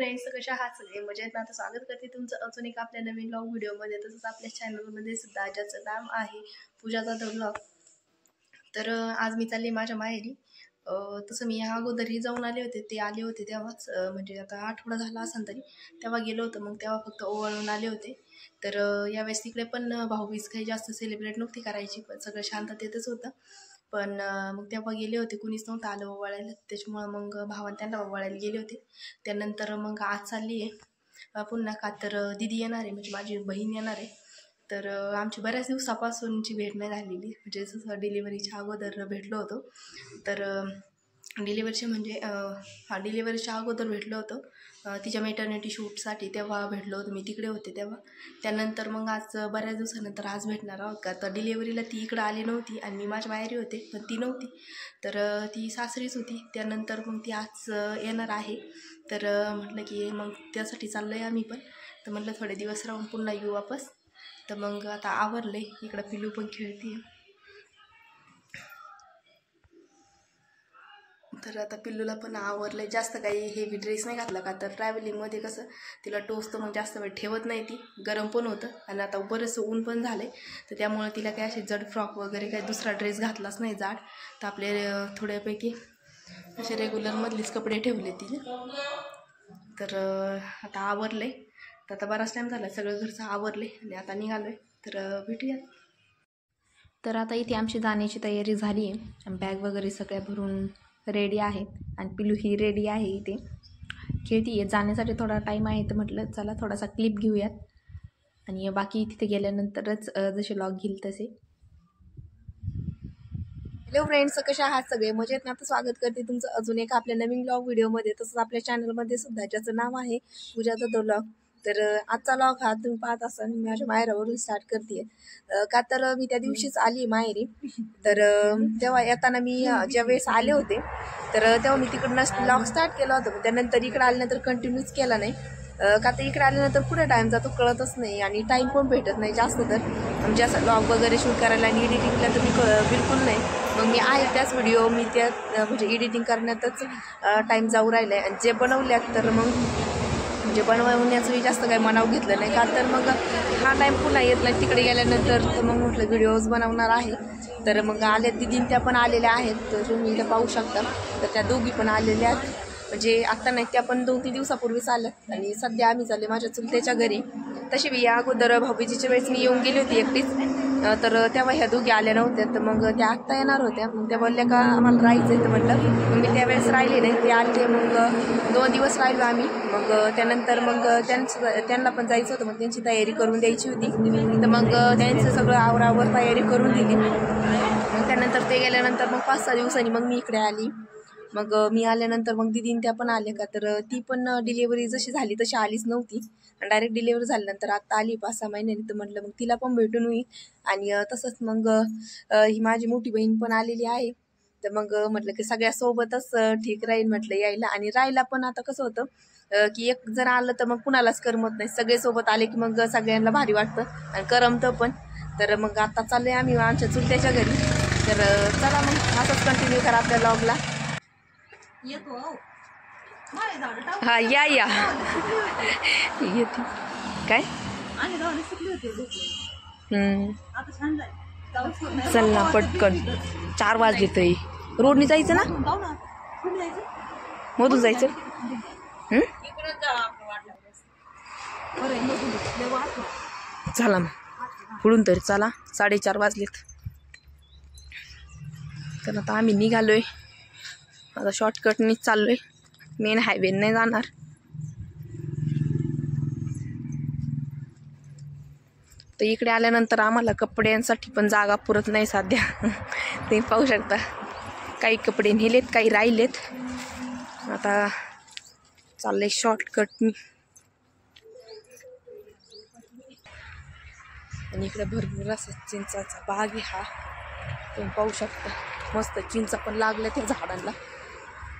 Friends, कशा आहात सगळे? मजेत ना? आता स्वागत करते तुमचं अजून एक आपल्या नवीन व्लॉग व्हिडिओमध्ये. तसंच आपल्या चॅनलमध्ये सुद्धा ज्याचं नाव आहे पूजाचा द व्लॉग. तर आज मी चालले माझ्या माहेरी. तसं मी या अगोदरही जाऊन आले होते, ते आले होते तेव्हाच, म्हणजे आता आठवडा झाला असेल तरी तेव्हा गेलो होतो. मग तेव्हा फक्त ओवाळून आले होते. तर यावेळेस तिकडे पण भाऊबीज काही जास्त सेलिब्रेट नव्हती करायची, पण सगळं शांततेतच होतं. पण मग तेव्हा गेले होते, कुणीच नव्हतं आलं ओवाळायला, त्याच्यामुळं मग भावाने त्यांना ओवाळायला गेले होते. त्यानंतर मग आज चालली आहे पुन्हा का तर दिदी येणार आहे, म्हणजे माझी बहीण येणार आहे. तर आमची बऱ्याच दिवसापासूनची भेट नाही झालेली, म्हणजे जसं डिलिव्हरीच्या अगोदर भेटलो होतो. तर डिलिव्हरीचे म्हणजे डिलिव्हरीच्या अगोदर भेटलो होतो तिच्या मेटर्निटी शूटसाठी, तेव्हा भेटलो होतो मी, तिकडे होते तेव्हा. त्यानंतर मग आज बऱ्याच दिवसानंतर आज भेटणार आहोत. का तर डिलिव्हरीला ती इकडं आली नव्हती आणि मी माझ्या माहेरी होते, पण ती नव्हती, तर ती सासरीच होती. त्यानंतर मग ती आज येणार आहे. तर म्हटलं की मग त्यासाठी चाललं आहे आम्ही पण. तर म्हटलं थोडे दिवस राहून पुन्हा येऊ वापस. तर मग आता आवरलं आहे, इकडं पिलू पण खेळते. तर आता पिल्लूला पण आवरलं. जास्त काही हेवी ड्रेस नाही घातला, का तर ट्रॅव्हलिंगमध्ये कसं तिला टोचतं, मग जास्त वेळ ठेवत नाही, ती गरम पण होतं आणि आता बरंचसं ऊन पण झालं आहे. तर त्यामुळे तिला काय असे जड फ्रॉक वगैरे काही दुसरा ड्रेस घातलाच नाही जाड. तर आपले थोड्यापैकी असे रेग्युलरमधलेच कपडे ठेवले तिने. तर आता आवरलं आहे. तर आता बराच टाईम झाला, सगळं घरचं आवरलं आहे आणि आता निघालो आहे. तर भेटूया. तर आता इथे आमची जाण्याची तयारी झाली आहे. बॅग वगैरे सगळ्या भरून रेडी आहे आणि पिलू ही रेडी आहे, इथे खेळती आहे. जाण्यासाठी थोडा टाईम आहे, तर म्हटलं चला थोडासा क्लिप घेऊयात आणि बाकी तिथे गेल्यानंतरच जसे लॉग घेईल तसे. हॅलो फ्रेंड्स, कशा आहात सगळे? मजेत ना? आता स्वागत करते तुमचं अजून एक आपल्या नवीन व्लॉग व्हिडिओमध्ये. तसंच आपल्या चॅनलमध्ये सुद्धा ज्याचं नाव आहे पूजाचा द व्लॉग. तर आजचा व्लॉग हा तुम्ही पाहत असाल, मी माझ्या माहेरावरून स्टार्ट करते. का तर मी त्या दिवशीच आली माहेरी. तर तेव्हा येताना मी ज्या वेळेस आले होते, तर तेव्हा मी तिकडनं व्लॉग स्टार्ट केला होता. पण त्यानंतर इकडे आल्यानंतर कंटिन्यूच केला नाही. का तर इकडे आल्यानंतर पुढे टाईम जातो कळतच नाही आणि टाईम पण भेटत नाही जास्त. तर म्हणजे असं व्लॉग वगैरे शूट करायला आणि एडिटिंगला तर मी बिलकुल नाही. मग मी आहे त्याच व्हिडिओ मी त्यात म्हणजे एडिटिंग करण्यातच टाईम जाऊ राहिला आहे. आणि जे बनवल्यात तर मग म्हणजे बनवण्याचं जास्त काही मनाव घेतलं नाही, का तर मग हा टाईम पुन्हा येत नाही तिकडे गेल्यानंतर. तर मग म्हटलं व्हिडिओज बनवणार आहे. तर मग आल्या दिदीन त्या पण आलेल्या आहेत, तर तुम्ही इथं पाहू शकता. तर त्या दोघी पण आलेल्या आहेत, म्हणजे आत्ता नाही, त्या पण 2-3 दिवसापूर्वीच आल्यात. आणि सध्या आम्ही चालले माझ्या चुलत्याच्या घरी. तशी मी या अगोदर भाऊबीजेच्या वेळेस मी येऊन गेली होती एकटीच, तर तेव्हा ह्या दोघी आल्या नव्हत्या. तर मग त्या आत्ता येणार होत्या. मग त्या बोलल्या का आम्हाला राहायचं आहे, तर म्हटलं मग मी त्यावेळेस राहिले नाही, ते आले. मग 2 दिवस राहिलो आम्ही. मग त्यानंतर मग त्यांना पण जायचं होतं, मग त्यांची तयारी करून द्यायची होती. तर मग त्यांचं सगळं आवरावर तयारी करून दिली. मग त्यानंतर ते गेल्यानंतर मग 5-6 दिवसांनी मग मी इकडे आली. मग मी आल्यानंतर मग दिदीन त्या पण आल्या, का तर ती पण डिलेवरी जशी झाली तशी आलीच नव्हती. डायरेक्ट डिलेवरी झाल्यानंतर आता आली 5-6 महिन्यांनी. तर म्हटलं मग तिला पण भेटून होईल. आणि तसंच मग ही माझी मोठी बहीण पण आलेली आहे. तर मग म्हटलं की सगळ्यासोबतच ठीक राहील म्हटलं यायला. आणि राहायला पण आता कसं होतं की एक जण आलं तर मग कुणालाच करमत नाही, सगळे सोबत आले की मग सगळ्यांना भारी वाटतं आणि करमतं पण. तर मग आता चाललोय आम्ही आमच्या चुलत्याच्या घरी. तर चला मग असंच कंटिन्यू करा आपल्या व्लॉगला. हा या येते काय चल ना पटकन, 4 वाजले तरी. रोडने जायचं ना, मधून जायचं. चला मग पुढून तरी चला, 4:30 वाजलेत. तर आता आम्ही निघालोय. आता शॉर्टकटनीच चाललोय, मेन हायवे नाही जाणार. तर इकडे आल्यानंतर आम्हाला कपड्यांसाठी पण जागा पुरत नाही सध्या. ते पाहू शकता, काही कपडे नेलेत, काही राहिलेत. आता चाललंय शॉर्टकटनी. आणि इकडे भरपूर असं चिंचाचा बाग आहे हा, तुम्ही पाहू शकता. मस्त चिंचा पण लागल्या त्या झाडांना,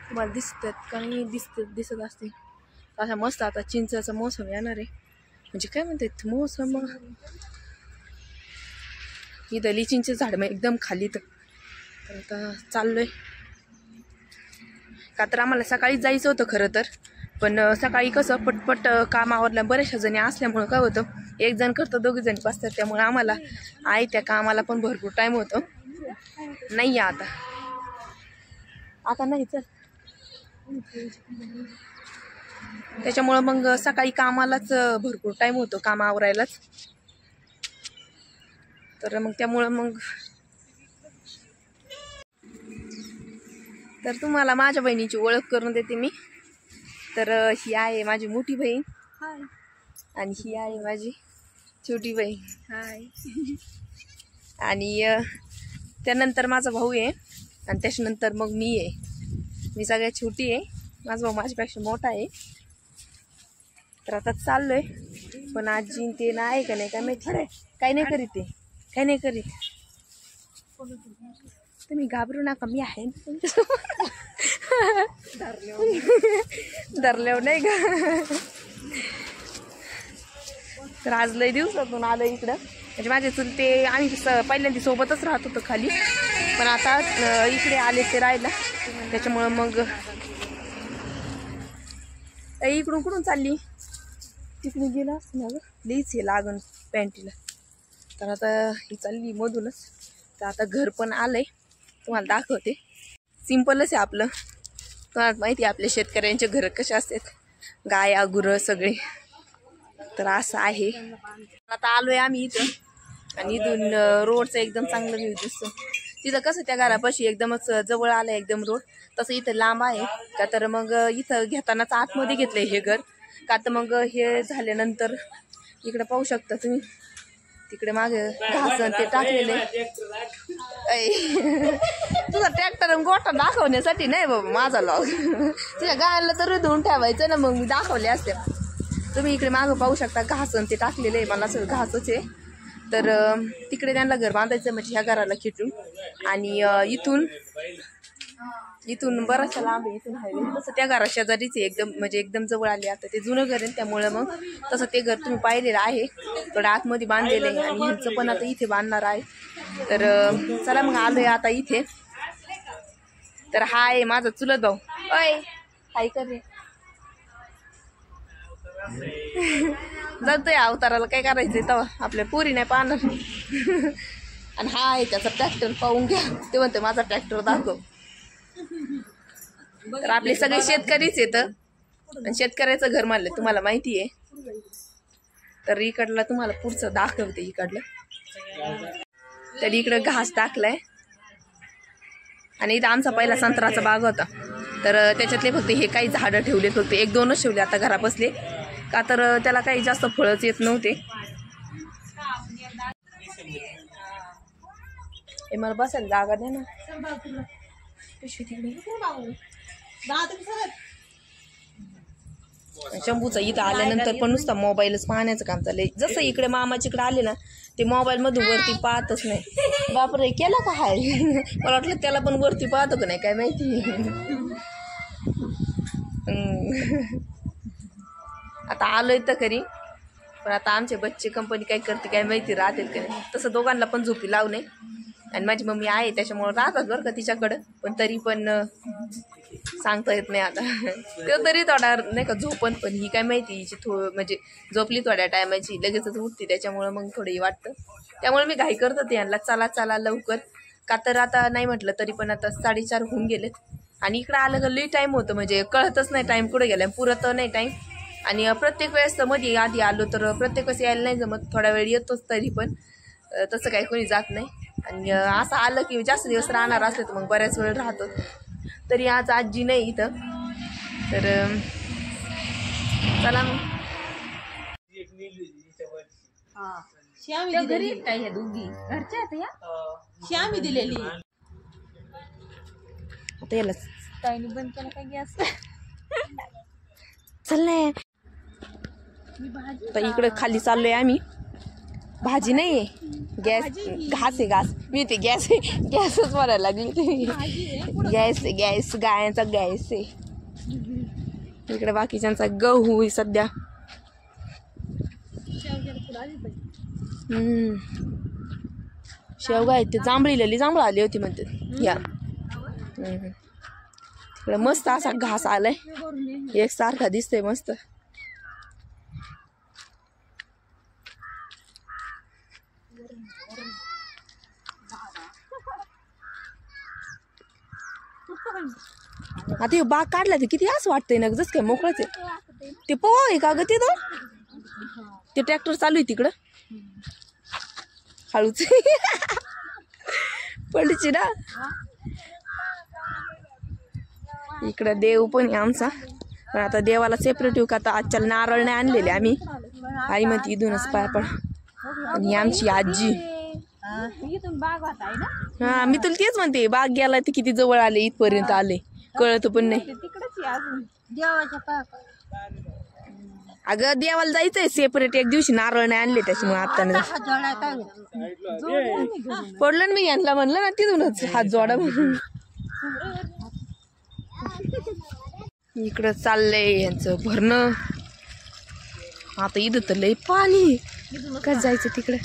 तुम्हाला दिसतात का नाही दिसत असते अशा मस्त. आता चिंचाचा मोसम येणार आहे, म्हणजे काय म्हणतात मोसम. इथं लिचिंचे झाड मग एकदम खाली. तर आता चाललोय, का तर आम्हाला सकाळीच जायचं होतं खरं तर, पण सकाळी कसं पटपट काम आवरलं, बऱ्याचशा जणी असल्यामुळं काय होतं, एक जण करतं 2 जणी बसतात, त्यामुळे आम्हाला आहे त्या कामाला पण भरपूर टाईम होतो. नाही आता नाही चल, त्याच्यामुळं मग सकाळी कामालाच भरपूर टाईम होतो, काम आवरायलाच. तर मग त्यामुळं मग तर तुम्हाला माझ्या बहिणीची ओळख करून देते मी. तर ही आहे माझी मोठी बहीण, आणि ही आहे माझी छोटी बहीण. आणि त्यानंतर माझा भाऊ आहे, आणि त्याच्यानंतर मग मी आहे. मी सगळ्यात छोटी आहे, माझा भाऊ माझ्यापेक्षा मोठा आहे. तर आता चाललोय, पण आजी ते ना आहे का नाही काय माहिती, काही नाही करीत ते, काही नाही करीत. तुम्ही घाबरू नका, मी आहे धरल्यावर नाही का. तर आज लय दिवसातून आलं इकडं, म्हणजे माझे चुलते आम्ही पहिल्यांदा सोबतच राहत होतो खाली, पण आता इकडे आले ते राहायला. त्याच्यामुळं मग इकडून कुठून चालली, तिकडे गेला असतं ना गं, लईच हे लागण पॅन्टीला. तर आता ही चालली मधूनच. तर आता घर पण आलंय, तुम्हाला दाखवते. सिम्पलच आहे आपलं, तुम्हाला माहिती आहे आपल्या शेतकऱ्यांचे घर कसे असतात, गाय गुरं सगळे. तर असं आहे. आता आलोय आम्ही इथं, आणि इथून रोडचं एकदम चांगलं व्ह्यू दिसतो. तिथं कसं त्या घरापाशी एकदमच जवळ आलं एकदम रोड, तसं इथं लांब आहे का. तर मग इथं घेतानाच आतमध्ये घेतलंय हे घर, का तर मग हे झाल्यानंतर इकडे पाहू शकता तुम्ही, तिकडे मागे घास ते टाकलेले. तुझा ट्रॅक्टर गोठा दाखवण्यासाठी नाही बाबा माझा लॉग, तुझ्या गायला तर धुवून ठेवायचं ना, मग मी दाखवले असते. तुम्ही इकडे मागं पाहू शकता घास ते टाकलेले आहे, मला असं घासच आहे. तर तिकडे त्यांना घर बांधायचं, म्हणजे ह्या घराला खिटून. आणि इथून बराचसा लांब आहे, इथून हायवे. तसं त्या घरा शेजारीच आहे एकदम, म्हणजे एकदम जवळ आले. आता ते जुनं घर आहे, त्यामुळं मग तसं ते घर तुम्ही पाहिलेलं आहे, थोडं आतमध्ये बांधलेलं आहे. आणि ह्यांचं पण आता इथे बांधणार आहे. तर चला मग आलोय आता इथे. तर हा आहे माझा चुलत भाऊ. ओय हाय करे जातोय अवताराला, काय करायचंय तेव्हा, आपल्या पोरी नाही पाहणार. आणि हा आहे त्याचा ट्रॅक्टर, पाहून घ्या. ते म्हणते माझा ट्रॅक्टर दाखव. तर आपले सगळे शेतकरीच येतं, आणि शेतकऱ्याचं घर म्हणलं तुम्हाला माहिती आहे. तर इकडला तुम्हाला पुढचं दाखवते इकडलं. तर इकडं घास टाकलाय, आणि इथं आमचा पहिला संत्र्याचा बाग होता. तर त्याच्यातले फक्त हे काही झाडं ठेवले, फक्त 1-2च ठेवले आता घरा बसले, का तर त्याला काही जास्त फळच येत नव्हते. हे मला बसायला जागा दे ना. शंभूचा इथं आल्यानंतर पण नुसता मोबाईलच पाहण्याचं काम चाललंय. जसं इकडे मामाच्याकडे आले ना, ते मोबाईल मधून वरती पाहतच नाही. बापरे केला का हाय, मला वाटलं त्याला पण वरती पाहतो का नाही काय माहिती. आता आलोय तर खरी, पण आता आमचे बच्चे कंपनी काय करते काय माहिती, राहतील का नाही. तसं दोघांना पण झोपी लावू नये, आणि माझी मम्मी आहे त्याच्यामुळे राहतात बरं का तिच्याकडं, पण तरी पण सांगता येत नाही. आता ते तरी थोडा नाही का झोपन, पण ही काय माहिती हिची म्हणजे झोपली थोड्या टायमाची लगेचच उठते, त्याच्यामुळं मग थोडंही वाटतं. त्यामुळे मी घाई करत होते यांना, चला लवकर, का तर आता नाही म्हटलं तरी पण आता 4:30 होऊन गेलेत. आणि इकडं आलं का लई टाईम होतं, म्हणजे कळतच नाही टाईम कुठे गेला, पुरत नाही टाईम. आणि प्रत्येक वेळेस मध्ये आधी आलो तर प्रत्येक वेळेस यायला नाही जमत, थोडा वेळ येतोच, तरी पण तसं काही कोणी जात नाही. आणि असं आलं की जास्त दिवस राहणार असले तर मग बऱ्याच वेळ राहतो. तरी आज आजी नाही इथं, तर चला मग. घरी काय ह्या दोघी घरच्या आहेत या, श्यामी दिलेली. आता याला ताईने बंद केला काय गॅस. चल नाही, तर इकडे खाली चाललोय आम्ही. भाजी नाहीये, गॅस घास आहे, घास. मी ते गॅस गॅसच म्हणायला लागली ते. गॅस गायांचा गॅस आहे. इकडे बाकीच्यांचा गहू आहे सध्या. शेवगा आहेत ते, जांभळी जांभळं आली होती म्हणते या. मस्त असा घास आलाय एक सारखा दिसतोय मस्त. आता बाग काढला ते किती असं वाटतंय ना जस काय मोकळच आहे. ते पोह आहे का ग तिथं? ते ट्रॅक्टर चालू आहे तिकडं हळूच पडलीची ना. इकडं देव पण आहे आमचा, पण आता देवाला सेपरेट येऊ का आता आजच्या नारळ नाही आणलेले आम्ही. आई म्हणते इथूनच पाय पड. आणि आमची आजी हा मी तुला तेच म्हणते बाग गेला ते किती जवळ आले इथपर्यंत आले कळत पण नाही. अगं देवाला जायचंय सेपरेट एक दिवशी नारळ नाही आणले त्याच्यामुळे आता पडलं ना मी यांना म्हणलं ना तिथूनच हात जोडा म्हणून. इकडं चाललंय यांचं भरणं. आता इथं तर लय पाणी कसं जायचं तिकडे.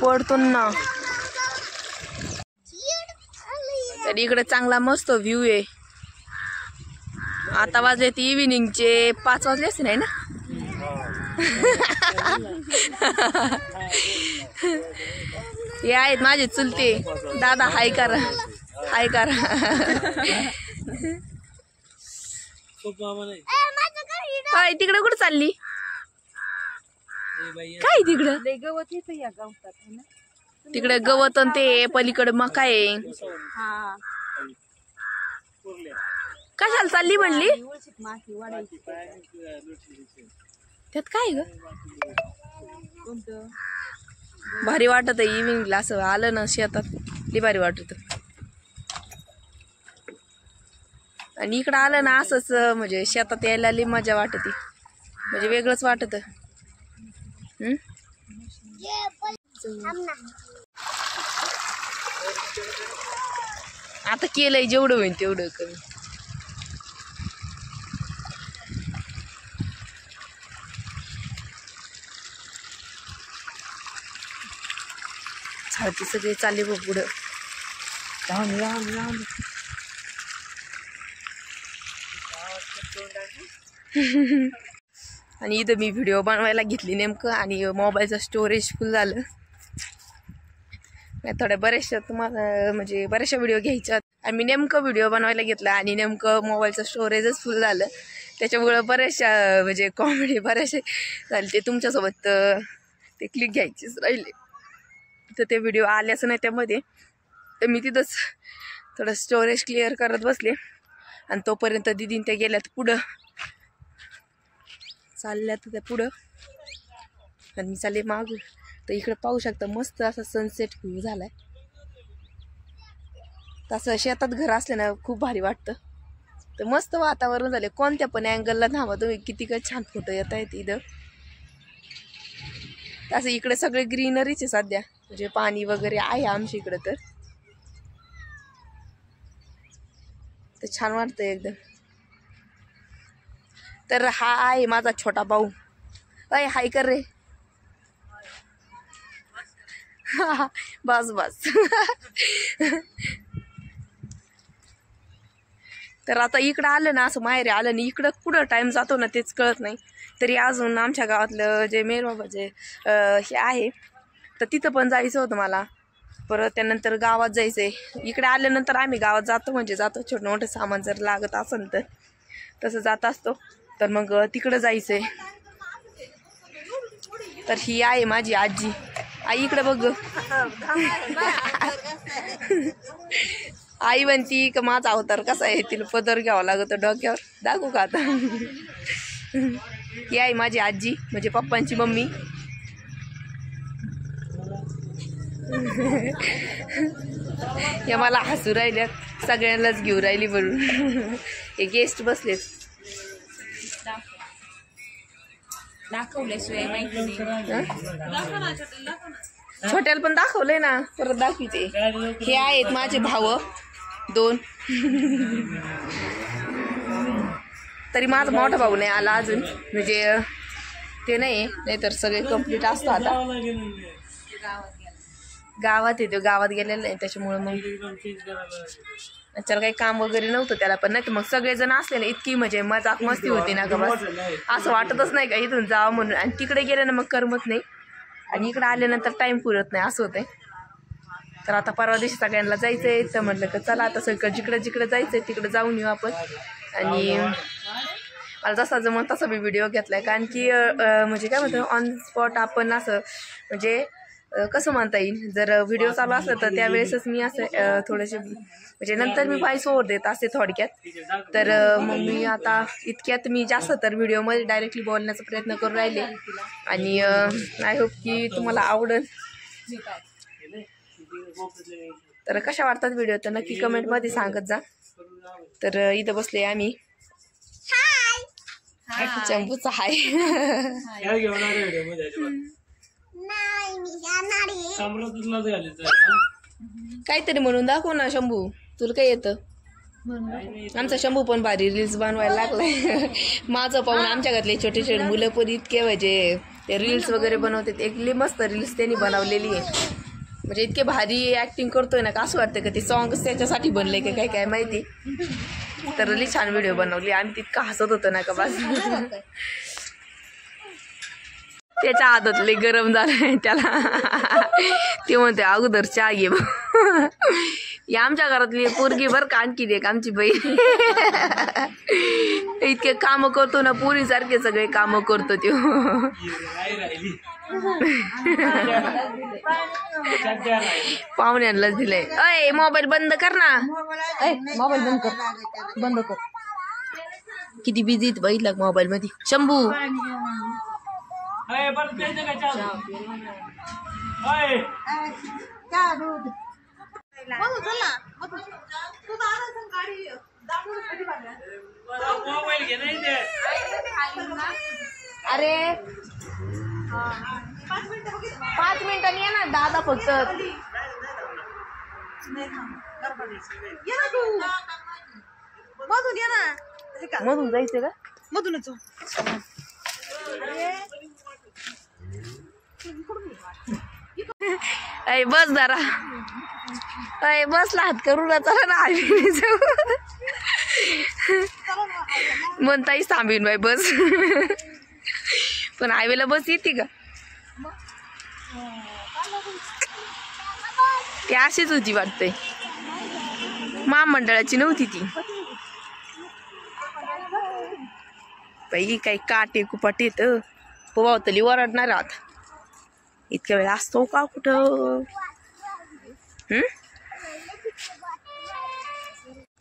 पडतो ना. तर इकडे चांगला मस्त व्ह्यू आहे. आता वाजले ती इव्हिनिंगचे 5 वाजले असते नाही ना. हे आहेत माझे चुलते दादा. हाय करा हाय करा. तिकडे कुठं चालली काय? तिकडं तिकडे गवत ते पलीकडे मका आहे. कशाला चालली म्हणली? त्यात काय ग भारी वाटत आहे इव्हिनिंगला असं आलं ना शेतात लई भारी वाटत. आणि इकडं आलं ना असंच म्हणजे शेतात यायला लई मजा वाटते म्हणजे वेगळंच वाटत. आता केलंय जेवढं होईल तेवढं कमी. झाडते सगळे चालले बघ पुढं. आणि इथं मी व्हिडिओ बनवायला घेतली नेमकं आणि मोबाईलचं स्टोरेज फुल झालं. थोड्या बऱ्याचशा तुम्हाला म्हणजे बऱ्याचशा व्हिडिओ घ्यायच्या आणि मी नेमकं व्हिडिओ बनवायला घेतला आणि नेमकं मोबाईलचं स्टोरेजच फुल झालं. त्याच्यामुळं बऱ्याचशा म्हणजे कॉमेडी बऱ्याचशा झाले. ते तुमच्यासोबत ते क्लिक घ्यायचेच राहिले तर ते व्हिडिओ आल्याच नाही त्यामध्ये. तर मी तिथंच थोडं स्टोरेज क्लिअर करत बसले आणि तोपर्यंत दिदीन त्या गेल्यात पुढं चालल्यात त्या पुढं आणि मी चालले मागून. तर इकडे पाहू शकता मस्त असा सनसेट व्ह्यू झालाय. तसं शेतात घर असलं ना खूप भारी वाटतं. तर मस्त वातावरण झाले. कोणत्या पण अँगलला थांबा तुम्ही किती काय छान फोटो येत आहेत इथं. तसं इकडे सगळे ग्रीनरीच आहे सध्या म्हणजे पाणी वगैरे आहे आमच्या इकडं. तर छान वाटतंय एकदम. तर हा आहे माझा छोटा भाऊ. अय हाय कर रे. बस बस. तर आता इकडं आलं ना असं माहेर आलं ना इकडं कुठं टाइम जातो ना तेच कळत नाही. तरी अजून आमच्या गावातलं जे मेरबाबाचे हे आहे तर तिथं पण जायचं होतं मला. परत त्यानंतर गावात जायचंय. इकडे आल्यानंतर आम्ही गावात जातो म्हणजे जातो. छोटं मोठं सामान जर लागत असेल तर तसं जात असतो. तर मग तिकडं जायचंय. तर ही आहे माझी आजी. आई इकडे बघ. आई म्हणती का माझा अवतार कसा आहे तिला पदर घ्यावा लागत डोक्यावर. दाखवू का आता. ही आहे माझी आजी म्हणजे पप्पांची मम्मी. या मला हसू राहिल्यात सगळ्यांनाच घेऊ राहिली म्हणून. हे गेस्ट बसलेत. छोट्याला पण दाखवलंय ना परत दाखविते. हे आहेत माझे भाव 2. तरी माझा मोठा भाऊ नाही आला अजून म्हणजे ते नाही तर सगळे कंप्लीट असतो आता. गावात येतो, गावात गेलेलं नाही त्याच्यामुळे मग त्याला काही काम वगैरे नव्हतं त्याला. पण नाही तर मग सगळेजण असले ना इतकी म्हणजे मजाक मस्ती होती ना का बस असं वाटतच नाही का इथून जावं म्हणून. आणि तिकडे गेले ना मग करमत नाही आणि इकडे आल्यानंतर टाइम पुरत नाही असं होतंय. तर आता परवा दिवशी सगळ्यांना जायचंय तर म्हटलं का चला आता सगळं जिकडे जायचंय तिकडे जाऊन येऊ आपण. आणि मला जसा जमून तसा मी व्हिडिओ घेतलाय कारण की म्हणजे काय म्हणतो ऑन स्पॉट आपण असं म्हणजे कसं म्हणता येईल जर व्हिडिओ चालू असलं तर त्यावेळेसच मी असं थोडेसे म्हणजे नंतर मी व्हॉइस ओव्हर देत असते थोडक्यात. तर मग मी आता इतक्यात मी जास्त तर व्हिडिओमध्ये डायरेक्टली बोलण्याचा प्रयत्न करून राहिले आणि आय होप की तुम्हाला आवडेल. तर कशा वाटतात व्हिडिओ तर नक्की कमेंटमध्ये सांगत जा. तर इथं बसले आम्ही. चंबूचा हाय काहीतरी म्हणून दाखव ना शंभू, तुला काय येतं? आमचा शंभू पण भारी रील्स बनवायला लागलाय. माझं पाहून आमच्या घरातले छोटे छोटे मुलं पण इतके म्हणजे रील्स वगैरे बनवतात. एक लई मस्त रील्स त्यांनी बनवलेली आहे म्हणजे इतके भारी ऍक्टिंग करतोय ना का असं वाटतं का ते सॉंग्स त्याच्यासाठी बनले की काय काय माहिती. तर लई छान व्हिडिओ बनवली आम्ही तितकं हसत होतो ना का बस. त्याच्या हातात लई गरम झालंय त्याला. ते म्हणते अगोदर चहा घे. या आमच्या घरातली पोरगी बरं का आणखी एक आमची बहीण. इतके काम करतो ना पोरी सारखे सगळे काम करतो त्यो. पाहुण्यांनाच दिलंय. अय मोबाईल बंद कर ना. मोबाईल बंद कर, बंद कर. किती बिझी बघितलं मोबाईल मध्ये. शंभू अरे 5 मिनिटांनी ये ना दादा फक्त. मधून ये ना. मधून जायचं का? मधूनच अय बस जरा. अय बसला हात करू ना चला ना. म्हणताहीच थांबीन बाई बस. पण हायवेला बस येते का? ती अशीच होती वाटतंय, महामंडळाची नव्हती ती. बाई काही काटे कुपाट येत पोवावतली ओरडणार आहात. इतक्या वेळ असतो का कुठं?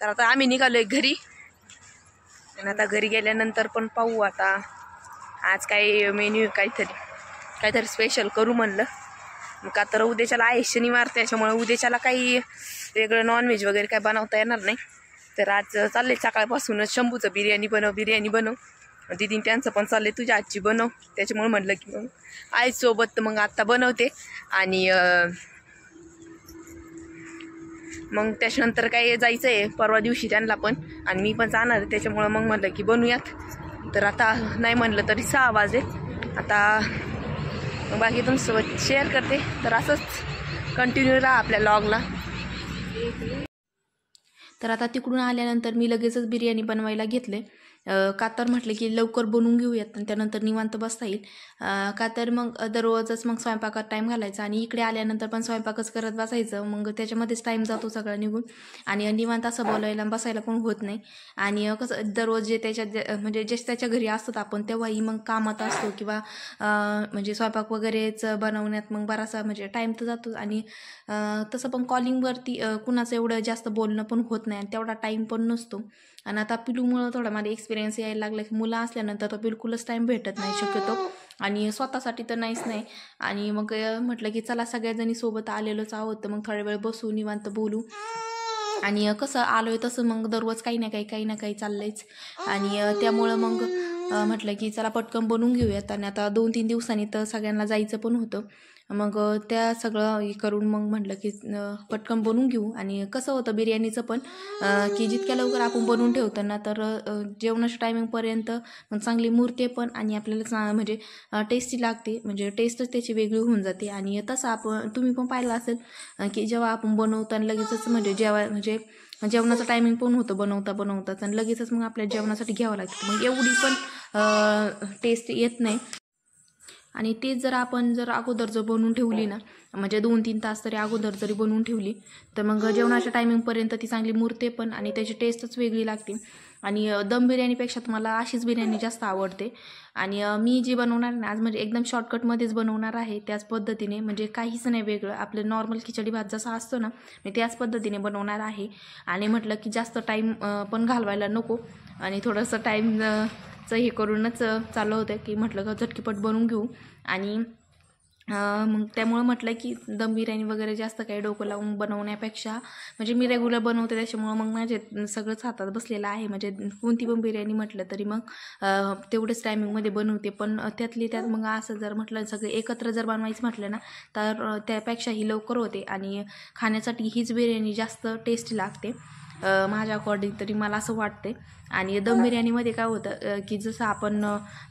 तर आता आम्ही निघालोय घरी आणि आता घरी गेल्यानंतर पण पाहू आता आज काय मेन्यू काहीतरी स्पेशल करू म्हणलं. मग का तर उद्याच्याला आहे शनिवार त्याच्यामुळे उद्याच्याला काही वेगळं नॉनव्हेज वगैरे काय बनवता येणार नाही. तर आज चाललंय सकाळपासूनच शंभूचं बिर्याणी बनव. दीदीन त्यांचं पण चाललंय तुझ्या आजची बनव. त्याच्यामुळे म्हटलं की मग आईसोबत मग आत्ता बनवते आणि मग त्याच्यानंतर काय जायचं आहे परवा दिवशी त्यांना पण आणि मी पण जाणार आहे. त्याच्यामुळं मग म्हटलं की बनवूयात. तर आता नाही म्हणलं तरी 6 वाजले आता. मग बाकी तुमच्यासोबत शेअर करते. तर असंच कंटिन्यू राहा आपल्या लॉगला. तर आता तिकडून आल्यानंतर मी लगेचच बिर्याणी बनवायला घेतले. का तर म्हटलं की लवकर बनवून घेऊयात आणि त्यानंतर निवांत बसता येईल. का तर मग दररोजच मग स्वयंपाकात टाईम घालायचा आणि इकडे आल्यानंतर पण स्वयंपाकच करत बसायचं. मग त्याच्यामध्येच टाईम जातो सगळा निघून आणि निवांत असं बोलायला बसायला पण होत नाही. आणि कसं दररोज जे म्हणजे जे त्याच्या घरी असतात आपण तेव्हाही मग कामात असतो किंवा म्हणजे स्वयंपाक वगैरेच बनवण्यात मग बराचसा म्हणजे टाईम तर जातो. आणि तसं पण कॉलिंगवरती कुणाचं एवढं जास्त बोलणं पण होत नाही आणि तेवढा टाईम पण नसतो. आणि आता पिलूमुळं थोडा मला एक्सपिरियन्स यायला लागला की मुलं असल्यानंतर तर बिलकुलच टाईम भेटत नाही शक्यतो आणि स्वतःसाठी तर नाहीच नाही. आणि मग म्हटलं की चला सगळ्याजणी सोबत आलेलोच आहोत तर मग थोडा वेळ बसू निवांत बोलू. आणि कसं आलोय तसं मग दररोज काही ना काही चाललंयच. आणि त्यामुळं मग म्हटलं की चला पटकन बनवून घेऊयात. आणि आता 2-3 दिवसांनी तर सगळ्यांना जायचं पण होतं. मग त्या सगळं हे करून मग म्हटलं की पटकन बनवून घेऊ. आणि कसं होतं बिर्याणीचं पण की जितक्या लवकर आपण बनवून ठेवतो ना तर जेवणाच्या टायमिंगपर्यंत मग चांगली मुरते पण आणि आपल्याला म्हणजे टेस्टी लागते, म्हणजे टेस्टच त्याची वेगळी होऊन जाते. आणि तसं आपण तुम्ही पण पाहिलं असेल की जेव्हा आपण बनवताना लगेचच म्हणजे जेवणाचं टायमिंग पण होतं बनवताच आणि लगेचच मग आपल्या जेवणासाठी घ्यावं लागतं, मग एवढी पण टेस्ट येत नाही. आणि तेच जर आपण अगोदर बनवून ठेवली ना, म्हणजे 2-3 तास तरी अगोदर जरी बनवून ठेवली तर मग जेवणाच्या टायमिंगपर्यंत ती चांगली मुरते पण आणि त्याची टेस्टच वेगळी लागते. आणि दम बिर्याणीपेक्षा तुम्हाला अशीच बिर्याणी जास्त आवडते. आणि मी जी बनवणार ना आज म्हणजे एकदम शॉर्टकटमध्येच बनवणार आहे, त्याच पद्धतीने, म्हणजे काहीच नाही वेगळं, आपलं नॉर्मल खिचडी भात जसा असतो ना मी त्याच पद्धतीने बनवणार आहे. आणि म्हटलं की जास्त टाईम पण घालवायला नको आणि थोडंसं टाईमचं हे करूनच चालू होतं की म्हटलं का झटकीपट बनवून घेऊ. आणि मग त्यामुळं म्हटलं की दम बिर्याणी वगैरे जास्त काही डोकं लावून बनवण्यापेक्षा म्हणजे मी रेग्युलर बनवते त्याच्यामुळं मग माझे सगळंच हातात बसलेलं आहे. म्हणजे कोणती पण बिर्याणी म्हटलं तरी मग तेवढंच टायमिंगमध्ये बनवते. पण त्यातली त्यात मग असं जर म्हटलं सगळे एकत्र जर बनवायचं म्हटलं ना तर त्यापेक्षाही लवकर होते आणि खाण्यासाठी हीच बिर्याणी जास्त टेस्टी लागते माझ्या अकॉर्डिंग तरी मला असं वाटते. आणि दम बिर्याणीमध्ये काय होतं की जसं आपण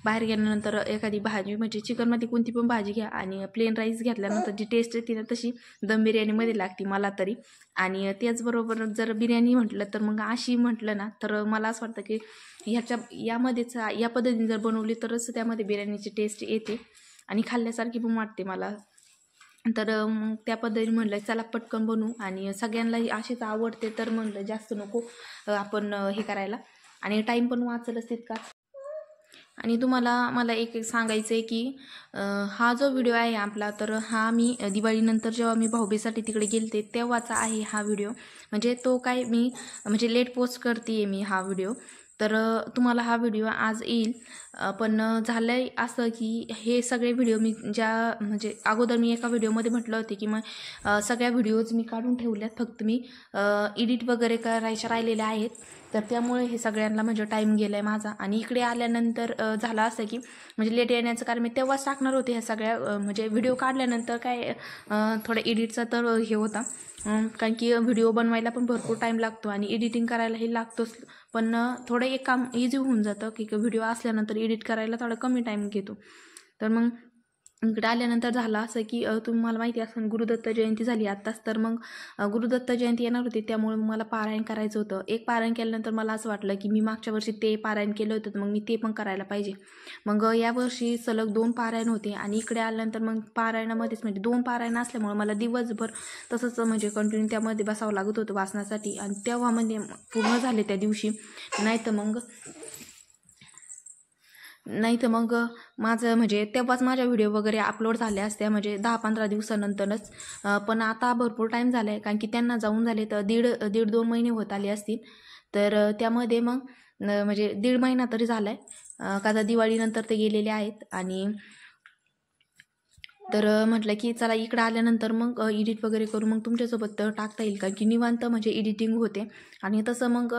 बाहेर गेल्यानंतर एखादी भाजी म्हणजे चिकनमध्ये कोणती पण भाजी घ्या आणि प्लेन राईस घेतल्यानंतर जी टेस्ट येते ना तशी दम बिर्याणीमध्ये लागते मला तरी. आणि त्याचबरोबर जर बिर्याणी म्हटलं तर मग अशी म्हटलं ना तर मला असं वाटतं की यामध्येच या पद्धतीने जर बनवली तरच त्यामध्ये बिर्याणीची टेस्ट येते आणि खाल्ल्यासारखी पण वाटते मला. तर मग त्या पद्धतीने म्हटलं चला पटकन बनवू आणि सगळ्यांनाही अशीच आवडते तर म्हटलं जास्त नको आपण हे करायला आणि टाईम पण वाचलच तितकाच. आणि मला एक सांगायचं आहे की हा जो व्हिडिओ आहे आपला तर हा मी दिवाळीनंतर जेव्हा मी भाऊबीजेसाठी तिकडे गेलते तेव्हाचा आहे हा व्हिडिओ. म्हणजे तो काय मी म्हणजे लेट पोस्ट करते मी हा व्हिडिओ, तर तुम्हाला हा व्हिडिओ आज येईल. पण झालं आहे असं की हे सगळे व्हिडिओ मी म्हणजे अगोदर मी एका व्हिडिओमध्ये म्हटलं होते की मग सगळ्या व्हिडिओज मी काढून ठेवल्यात, फक्त मी एडिट वगैरे करायच्या राहिलेल्या आहेत. तर त्यामुळे हे सगळ्यांना म्हणजे टाईम गेला आहे माझा. आणि इकडे आल्यानंतर झालं असं की म्हणजे लेट येण्याचं कारण मी तेव्हाच टाकणार होते ह्या सगळ्या म्हणजे व्हिडिओ काढल्यानंतर काय थोडं एडिटचा तर हे होता कारण की व्हिडिओ बनवायला पण भरपूर टाईम लागतो आणि एडिटिंग करायलाही लागतोच. पण थोडं एक काम इझी होऊन जातं की व्हिडिओ असल्यानंतर एडिट करायला थोडा कमी टाईम घेतो. तर मग इकडे आल्यानंतर झालं असं की तुम्हाला माहिती असेल गुरुदत्त जयंती झाली आत्ताच, तर मग गुरुदत्त जयंती येणार होती त्यामुळे मला पारायण करायचं होतं. एक पारायण केल्यानंतर मला असं वाटलं की मी मागच्या वर्षी ते पारायण केलं होतं तर मग मी ते पण करायला पाहिजे. मग यावर्षी सलग 2 पारायण होते आणि इकडे आल्यानंतर मग पारायणामध्येच म्हणजे 2 पारायण असल्यामुळे मला दिवसभर तसंच म्हणजे कंटिन्यू त्यामध्ये बसावं लागत होतं वाचनासाठी आणि तेव्हा म्हणजे पूर्ण झाले त्या दिवशी. नाही तर मग माझं म्हणजे तेव्हाच माझ्या व्हिडिओ वगैरे अपलोड झाल्या असत्या म्हणजे 10-15 दिवसानंतरच. पण आता भरपूर टाईम झाला आहे कारण की त्यांना जाऊन झाले तर दीड 2 महिने होत आले असतील. तर त्यामध्ये मग म्हणजे 1.5 महिना तरी झाला आहे का दिवाळीनंतर ते गेलेले आहेत. आणि तर म्हटलं की चला इकडं आल्यानंतर मग एडिट वगैरे करू मग तुमच्यासोबत टाकता येईल का की निवांत म्हणजे एडिटिंग होते. आणि तसं मग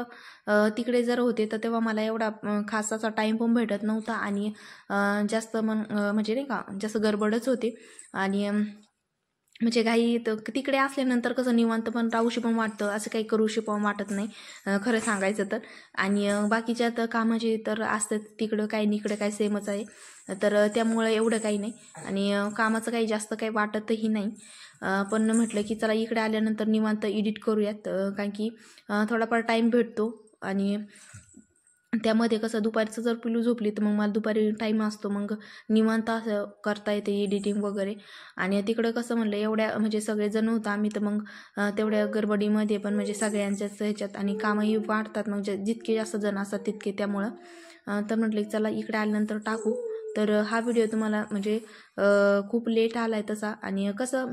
तिकडे जर होते तर तेव्हा मला एवढा खास असा टाईम पण भेटत नव्हता आणि जास्त मग म्हणजे नाही का जास्त गडबडच होते. आणि म्हणजे काही तर तिकडे असल्यानंतर कसं निवांत पण राहूशी पण वाटतं, असं काही करूशी पण वाटत नाही खरं सांगायचं तर. आणि बाकीच्या तर कामाचे तर असतात तिकडं काही आणि इकडं काय सेमच आहे. तर त्यामुळं एवढं काही नाही आणि कामाचं काही जास्त काही वाटतही नाही. पण म्हटलं की चला इकडे आल्यानंतर निवांत एडिट करूयात कारण की थोडाफार टाईम भेटतो. आणि त्यामध्ये कसं दुपारचं जर पिलू झोपली तर मग मला दुपारी टाईम असतो मग निवांत असं करता येते एडिटिंग वगैरे. आणि तिकडं कसं म्हणलं एवढ्या म्हणजे सगळेजण होतं आम्ही तर मग तेवढ्या गडबडीमध्ये पण म्हणजे सगळ्यांच्याच ह्याच्यात आणि कामही वाढतात मग जितके जास्त जण असतात तितके त्यामुळं तर म्हटलं की चला इकडे आल्यानंतर टाकू. तर हा व्हिडिओ तुम्हाला म्हणजे खूप लेट आला आहे तसा. आणि कसं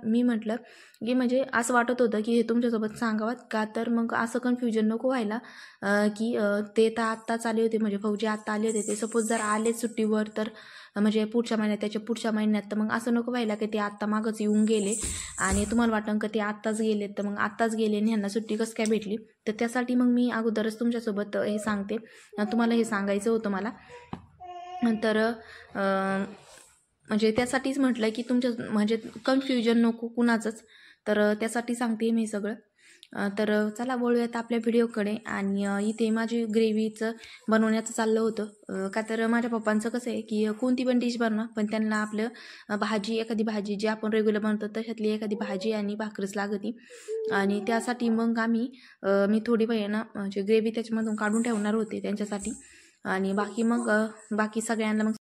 मी म्हटलं की म्हणजे असं वाटत होतं की हे तुमच्यासोबत सांगावं का, तर मग असं कन्फ्युजन नको व्हायला की ते तर आत्ताच आले होते म्हणजे भाऊजी आत्ता आले होते ते सपोज जर आले सुट्टीवर तर म्हणजे पुढच्या महिन्यात त्याच्या पुढच्या महिन्यात, तर मग असं नको व्हायला की ते आत्ता मागच येऊन गेले आणि तुम्हाला वाटतं का ते आत्ताच गेले तर मग आत्ताच गेले आणि ह्यांना सुट्टी कसं काय भेटली. तर त्यासाठी मग मी अगोदरच तुमच्यासोबत हे सांगते, तुम्हाला हे सांगायचं होतं मला. तर म्हणजे त्यासाठीच म्हटलं की तुमच्या म्हणजे कन्फ्युजन नको कुणाचंच, तर त्यासाठी सांगते मी सगळं. तर चला वळूयात आपल्या व्हिडिओकडे. आणि इथे माझी ग्रेव्हीचं बनवण्याचं चाललं होतं. का तर माझ्या पप्पांचं कसं आहे की कोणती पण डिश बनवा, पण त्यांना आपलं एखादी भाजी जी आपण रेग्युलर बनवतो तशातली एखादी भाजी आणि भाकरीच लागती. आणि त्यासाठी मग मी थोडी ना म्हणजे ग्रेव्ही त्याच्यामधून काढून ठेवणार होते त्यांच्यासाठी. आणि बाकी सगळ्यांना मग,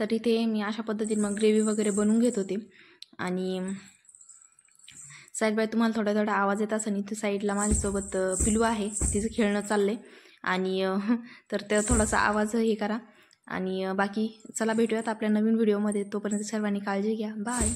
तर इथे मी अशा पद्धतीने मग ग्रेव्ही वगैरे बनवून घेत होते. आणि साईड बाय तुम्हाला थोडा थोडा आवाज येत असेल. इथे साईडला माझ्यासोबत पिलू आहे, तिचं खेळणं चाललंय. आणि तर त्या थोडासा आवाज हे करा. आणि बाकी चला भेटूयात आपल्या नवीन व्हिडिओमध्ये. तोपर्यंत सर्वांनी काळजी घ्या. बाय.